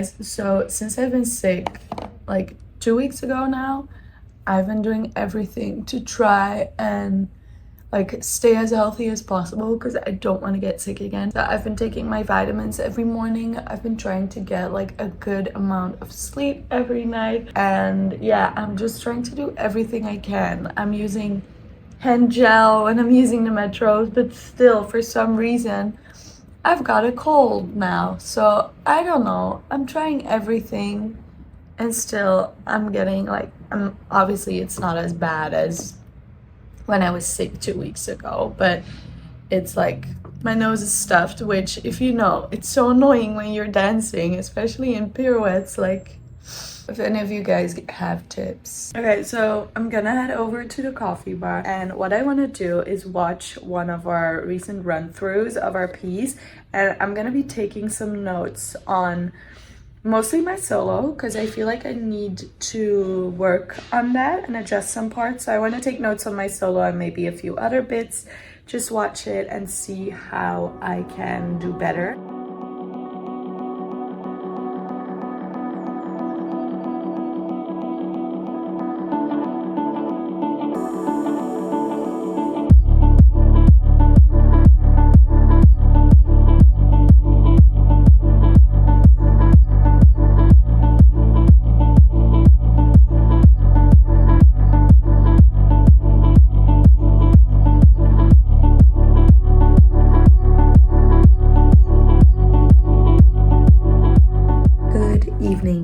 guys, so since I've been sick like 2 weeks ago now, I've been doing everything to try and like stay as healthy as possible because I don't want to get sick again. So I've been taking my vitamins every morning. I've been trying to get like a good amount of sleep every night, and yeah, I'm just trying to do everything I can. I'm using hand gel and I'm using the metros, but still for some reason I've got a cold now. So I don't know, I'm trying everything and still I'm getting like, obviously it's not as bad as when I was sick 2 weeks ago, but it's like my nose is stuffed, which, if you know, it's so annoying when you're dancing, especially in pirouettes. Like, if any of you guys have tips. Okay, so I'm gonna head over to the coffee bar, and what I want to do is watch one of our recent run-throughs of our piece, and I'm gonna be taking some notes on mostly my solo because I feel like I need to work on that and adjust some parts. So I want to take notes on my solo and maybe a few other bits. Just watch it and see how I can do better.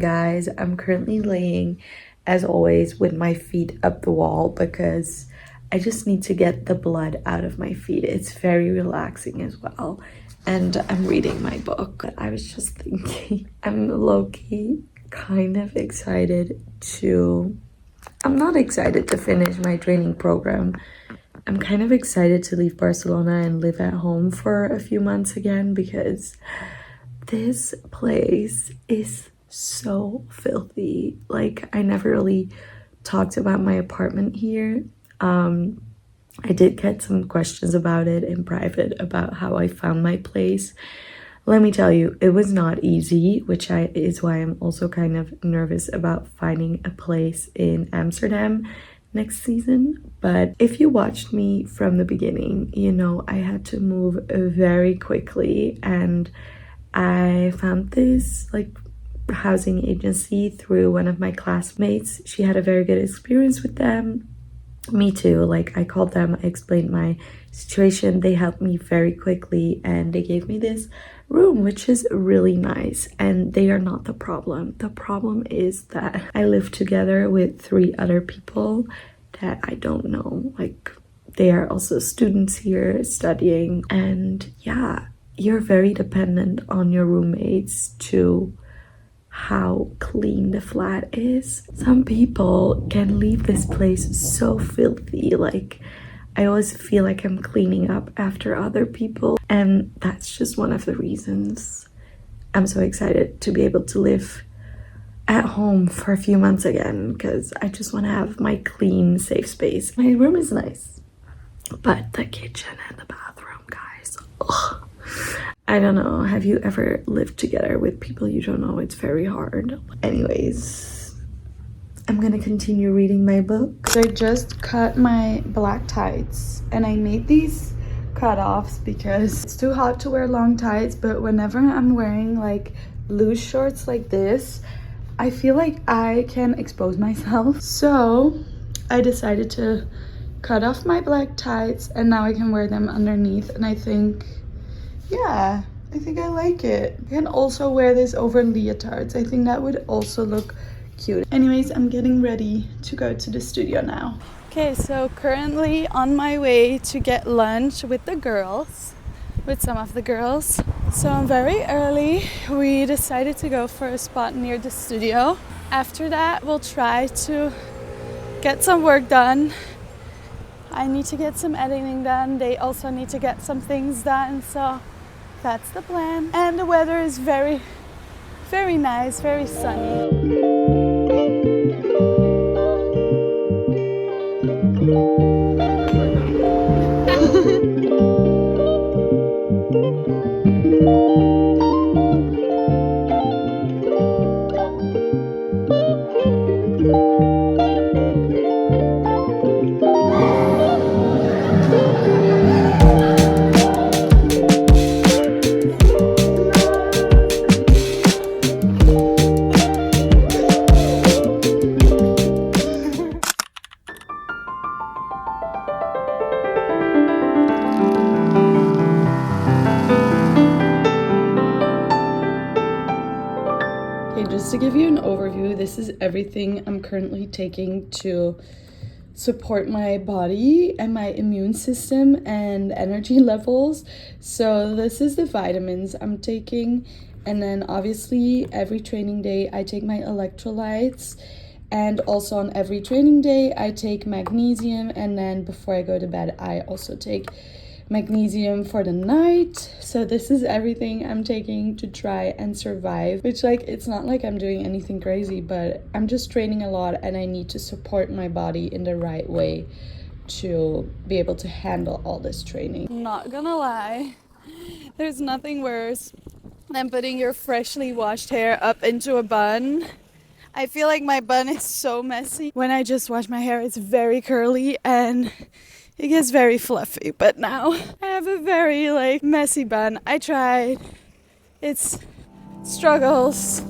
Guys, I'm currently laying, as always, with my feet up the wall because I just need to get the blood out of my feet. It's very relaxing as well. And I'm reading my book. I was just thinking, I'm low-key kind of excited to... I'm not excited to finish my training program. I'm kind of excited to leave Barcelona and live at home for a few months again because this place is so filthy. Like, I never really talked about my apartment here. I did get some questions about it in private about how I found my place. Let me tell you, it was not easy, which is why I'm also kind of nervous about finding a place in Amsterdam next season. But if you watched me from the beginning, you know I had to move very quickly, and I found this like housing agency through one of my classmates. She had a very good experience with them. Me too. Like, I called them, I explained my situation, they helped me very quickly, and they gave me this room, which is really nice. And they are not the problem. The problem is that I live together with 3 other people that I don't know. Like, they are also students here studying, and yeah, you're very dependent on your roommates to how clean the flat is. Some people can leave this place so filthy. Like, I always feel like I'm cleaning up after other people, and that's just one of the reasons I'm so excited to be able to live at home for a few months again, because I just want to have my clean, safe space. My room is nice, but the kitchen and the bathroom, guys, ugh. I don't know, have you ever lived together with people you don't know? It's very hard. Anyways, I'm gonna continue reading my book. So I just cut my black tights, and I made these cutoffs because it's too hot to wear long tights, but whenever I'm wearing like loose shorts like this, I feel like I can expose myself. So I decided to cut off my black tights, and now I can wear them underneath, and I think, yeah, I think I like it. I can also wear this over leotards. I think that would also look cute. Anyways, I'm getting ready to go to the studio now. Okay, so currently on my way to get lunch with the girls, with some of the girls. So I'm very early. We decided to go for a spot near the studio. After that, we'll try to get some work done. I need to get some editing done. They also need to get some things done. So that's the plan. And the weather is very, very nice, very sunny. just to give you an overview, this is everything I'm currently taking to support my body and my immune system and energy levels. So this is the vitamins I'm taking, and then obviously every training day I take my electrolytes, and also on every training day I take magnesium, and then before I go to bed I also take magnesium for the night. So this is everything I'm taking to try and survive, which, like, it's not like I'm doing anything crazy, but I'm just training a lot and I need to support my body in the right way to be able to handle all this training. Not gonna lie, there's nothing worse than putting your freshly washed hair up into a bun. I feel like my bun is so messy. When I just wash my hair, it's very curly and it gets very fluffy, but now I have a very messy bun. I tried. It's struggles.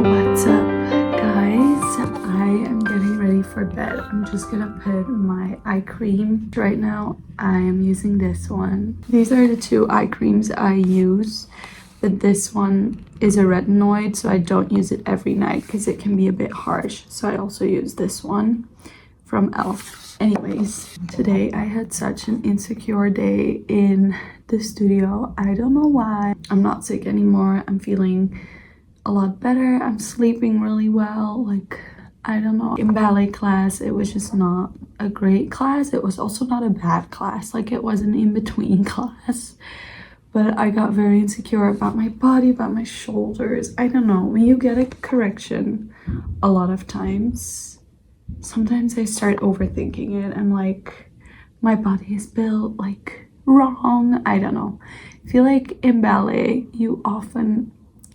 What's up, guys? I am getting ready for bed. I'm just gonna put my eye cream. Right now, I am using this one. These are the two eye creams I use, but this one is a retinoid, so I don't use it every night because it can be a bit harsh. So I also use this one from e.l.f. Anyways, today I had such an insecure day in the studio. I don't know why. I'm not sick anymore. I'm feeling a lot better. I'm sleeping really well. I don't know. In ballet class, it was just not a great class. It was also not a bad class. It was an in-between class. But I got very insecure about my body, about my shoulders. I don't know. When you get a correction a lot of times, sometimes I start overthinking it. I'm like, my body is built wrong. I don't know. I feel like in ballet, you often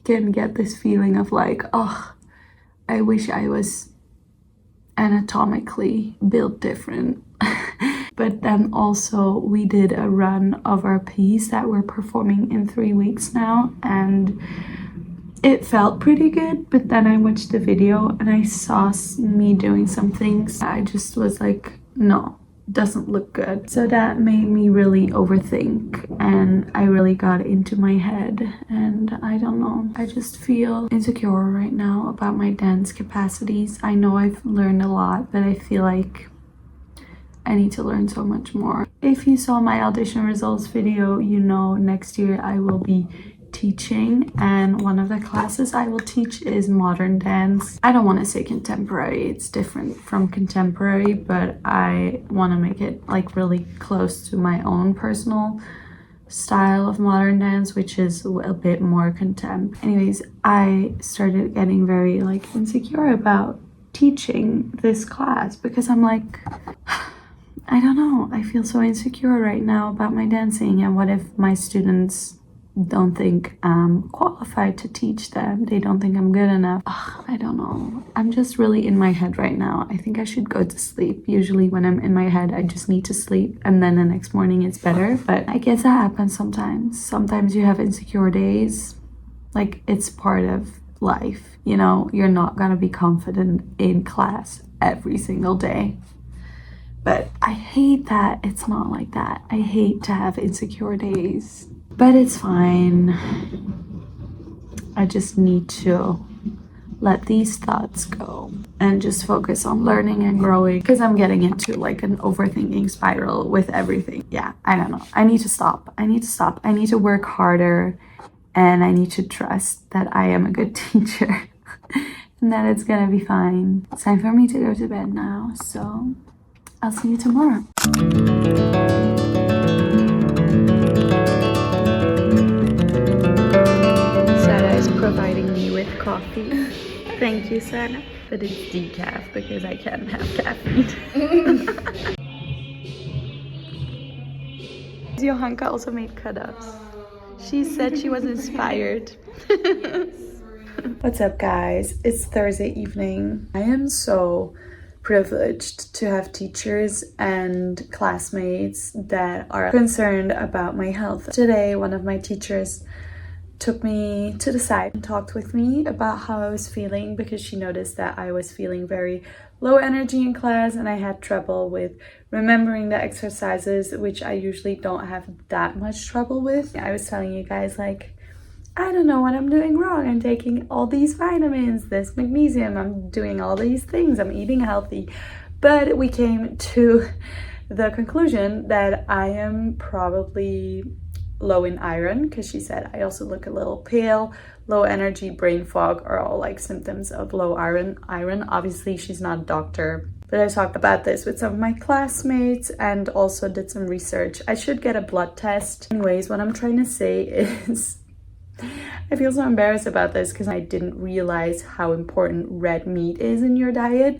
can get this feeling of oh, I wish I was anatomically built different. But then also we did a run of our piece that we're performing in 3 weeks now, and it felt pretty good. But then I watched the video and I saw me doing some things. I just was like, no, doesn't look good. So that made me really overthink, and I really got into my head, and I don't know, I just feel insecure right now about my dance capacities. I know I've learned a lot, but I feel like I need to learn so much more. If you saw my audition results video, you know next year I will be teaching, and one of the classes I will teach is modern dance. I don't want to say contemporary, it's different from contemporary, but I want to make it really close to my own personal style of modern dance, which is a bit more contempt. Anyways, I started getting very insecure about teaching this class because I'm like, I don't know, I feel so insecure right now about my dancing, and what if my students don't think I'm qualified to teach them? They don't think I'm good enough. Ugh, I don't know. I'm just really in my head right now. I think I should go to sleep. Usually when I'm in my head, I just need to sleep, and then the next morning it's better. But I guess that happens sometimes. Sometimes you have insecure days. It's part of life, you know? You're not gonna be confident in class every single day. But I hate that it's not like that. I hate to have insecure days. But it's fine. I just need to let these thoughts go and just focus on learning and growing, because I'm getting into an overthinking spiral with everything. Yeah, I don't know. I need to stop. I need to work harder, and I need to trust that I am a good teacher and that it's gonna be fine. It's time for me to go to bed now, so I'll see you tomorrow. Providing me with coffee. Thank you, Sana. But it's decaf because I can't have caffeine. Johanka also made cut-ups. She said she was inspired. What's up, guys? It's Thursday evening. I am so privileged to have teachers and classmates that are concerned about my health. Today, one of my teachers took me to the side and talked with me about how I was feeling, because she noticed that I was feeling very low energy in class and I had trouble with remembering the exercises, which I usually don't have that much trouble with. I was telling you guys, like, I don't know what I'm doing wrong. I'm taking all these vitamins, this magnesium, I'm doing all these things, I'm eating healthy. But we came to the conclusion that I am probably low in iron, because she said I also look a little pale. Low energy, brain fog are all like symptoms of low iron. Obviously, she's not a doctor, but I talked about this with some of my classmates and also did some research. I should get a blood test. Anyways, what I'm trying to say is I feel so embarrassed about this because I didn't realize how important red meat is in your diet.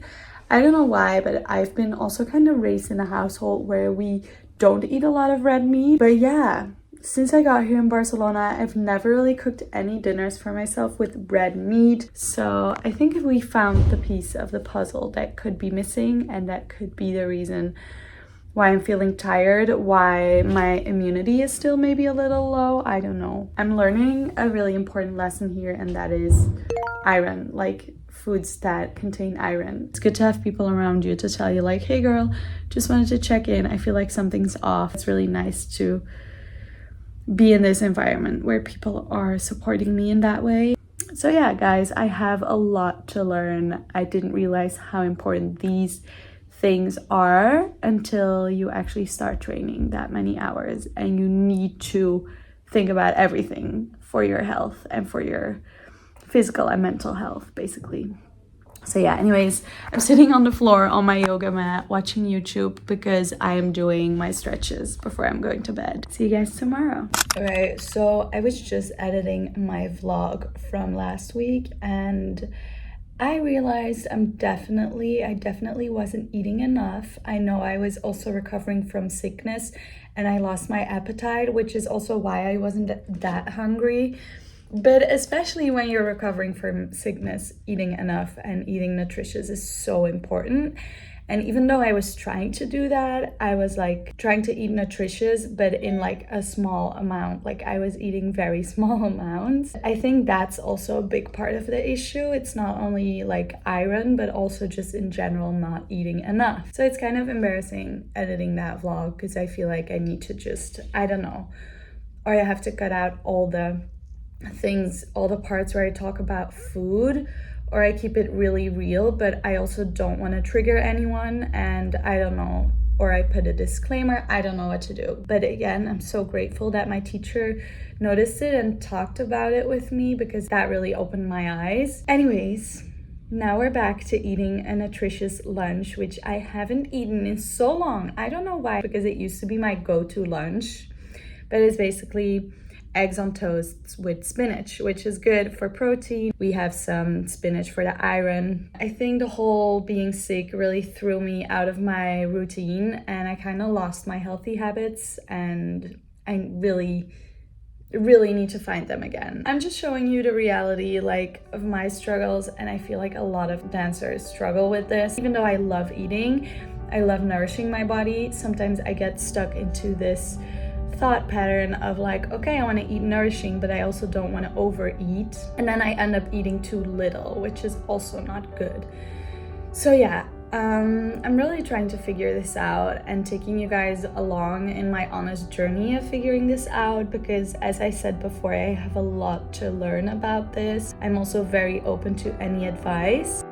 I don't know why, but I've been also kind of raised in a household where we don't eat a lot of red meat. But yeah, since I got here in Barcelona, I've never really cooked any dinners for myself with red meat. So I think if we found the piece of the puzzle that could be missing, and that could be the reason why I'm feeling tired, why my immunity is still maybe a little low, I don't know. I'm learning a really important lesson here, and that is iron, like foods that contain iron. It's good to have people around you to tell you like, hey girl, just wanted to check in. I feel like something's off. It's really nice to be in this environment where people are supporting me in that way. So yeah, guys, I have a lot to learn. I didn't realize how important these things are until you actually start training that many hours, and you need to think about everything for your health and for your physical and mental health, basically. So yeah, anyways, I'm sitting on the floor on my yoga mat watching YouTube because I am doing my stretches before I'm going to bed. See you guys tomorrow. Okay, so I was just editing my vlog from last week and I realized I definitely wasn't eating enough. I know I was also recovering from sickness and I lost my appetite, which is also why I wasn't that hungry. But especially when you're recovering from sickness, eating enough and eating nutritious is so important. And even though I was trying to do that, I was like trying to eat nutritious, but in like a small amount. Like I was eating very small amounts. I think that's also a big part of the issue. It's not only like iron, but also just in general not eating enough. So it's kind of embarrassing editing that vlog because I feel like I need to just, I don't know, or I have to cut out all the things, all the parts where I talk about food, or I keep it really real, but I also don't want to trigger anyone, and I don't know, or I put a disclaimer. I don't know what to do. But again, I'm so grateful that my teacher noticed it and talked about it with me, because that really opened my eyes. Anyways, now we're back to eating a nutritious lunch, which I haven't eaten in so long. I don't know why, because it used to be my go-to lunch, but it's basically eggs on toast with spinach, which is good for protein. We have some spinach for the iron. I think the whole being sick really threw me out of my routine and I kind of lost my healthy habits, and I really need to find them again. I'm just showing you the reality like of my struggles, and I feel like a lot of dancers struggle with this. Even though I love eating, I love nourishing my body, sometimes I get stuck into this thought pattern of like, okay, I want to eat nourishing, but I also don't want to overeat, and then I end up eating too little, which is also not good. So yeah, I'm really trying to figure this out and taking you guys along in my honest journey of figuring this out, because as I said before, I have a lot to learn about this. I'm also very open to any advice.